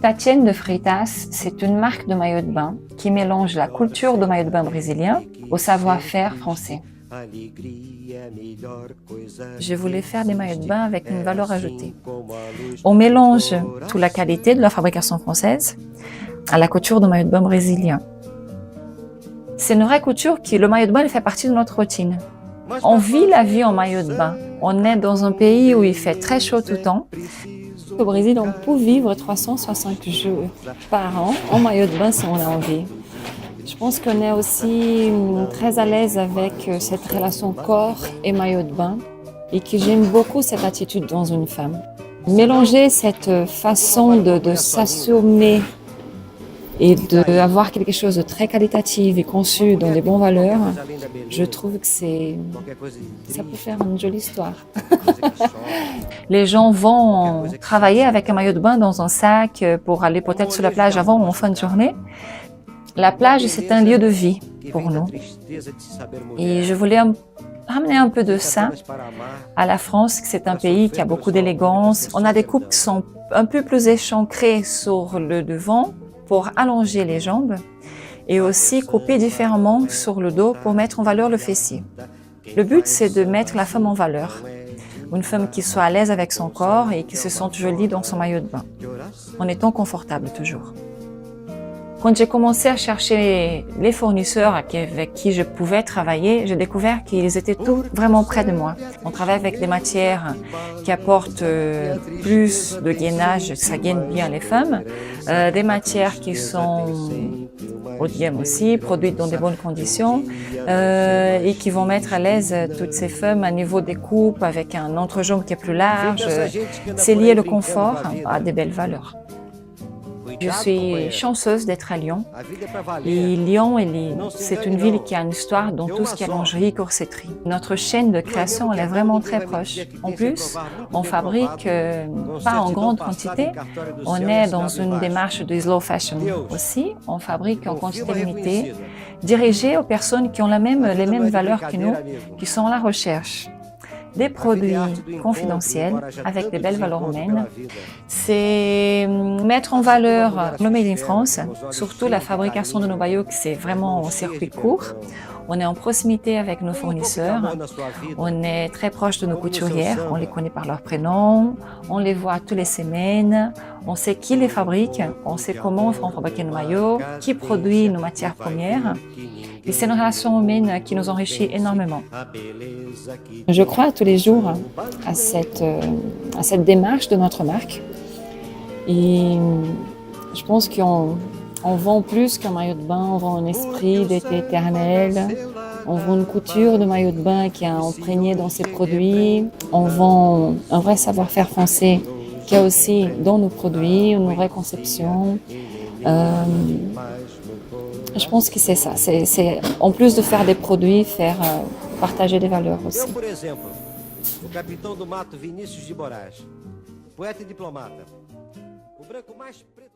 Tatienne de Freitas, c'est une marque de maillot de bain qui mélange la culture de maillot de bain brésilien au savoir-faire français. Je voulais faire des maillots de bain avec une valeur ajoutée. On mélange toute la qualité de la fabrication française à la couture de maillot de bain brésilien. C'est une vraie couture qui, le maillot de bain, il fait partie de notre routine. On vit la vie en maillot de bain. On est dans un pays où il fait très chaud tout le temps. Au Brésil, on peut vivre 360 jours par an en maillot de bain si on a envie. Je pense qu'on est aussi très à l'aise avec cette relation corps et maillot de bain et que j'aime beaucoup cette attitude dans une femme. Mélanger cette façon de s'assumer et d'avoir quelque chose de très qualitatif et conçu dans des bonnes valeurs, je trouve que ça peut faire une jolie histoire. Les gens vont travailler avec un maillot de bain dans un sac pour aller peut-être sur la plage avant ou en fin de journée. La plage, c'est un lieu de vie pour nous. Et je voulais ramener un peu de ça à la France, que c'est un pays qui a beaucoup d'élégance. On a des coupes qui sont un peu plus échancrées sur le devant pour allonger les jambes et aussi couper différemment sur le dos pour mettre en valeur le fessier. Le but, c'est de mettre la femme en valeur. Une femme qui soit à l'aise avec son corps et qui se sente jolie dans son maillot de bain, en étant confortable toujours. Quand j'ai commencé à chercher les fournisseurs avec qui je pouvais travailler, j'ai découvert qu'ils étaient tous vraiment près de moi. On travaille avec des matières qui apportent plus de gainage, ça gaine bien les femmes, des matières qui sont haut de gamme aussi, produites dans de bonnes conditions et qui vont mettre à l'aise toutes ces femmes à niveau des coupes avec un entrejambe qui est plus large. C'est lié le confort à des belles valeurs. Je suis chanceuse d'être à Lyon. Et Lyon, c'est une ville qui a une histoire dans tout ce qui est lingerie, corsetterie. Notre chaîne de création, elle est vraiment très proche. En plus, on fabrique pas en grande quantité. On est dans une démarche de slow fashion aussi. On fabrique en quantité limitée, dirigée aux personnes qui ont les mêmes valeurs que nous, qui sont à la recherche des produits confidentiels avec des belles valeurs humaines. C'est mettre en valeur le Made in France, surtout la fabrication de nos maillots, qui c'est vraiment au circuit court. On est en proximité avec nos fournisseurs, on est très proche de nos couturières, on les connaît par leur prénom, on les voit toutes les semaines, on sait qui les fabrique, on sait comment on fabrique nos maillots, qui produit nos matières premières. Et c'est une relation humaine qui nous enrichit énormément. Je crois tous les jours à cette démarche de notre marque. Et je pense qu'on vend plus qu'un maillot de bain, on vend un esprit d'été éternel, on vend une couture de maillot de bain qui est imprégnée dans ses produits, on vend un vrai savoir-faire français qui est aussi dans nos produits, une vraie conception. Je pense que c'est ça. C'est en plus de faire des produits, partager des valeurs aussi. Por exemplo, o capitão do mato Vinícius de Moraes, poeta e diplomata, o branco mais preto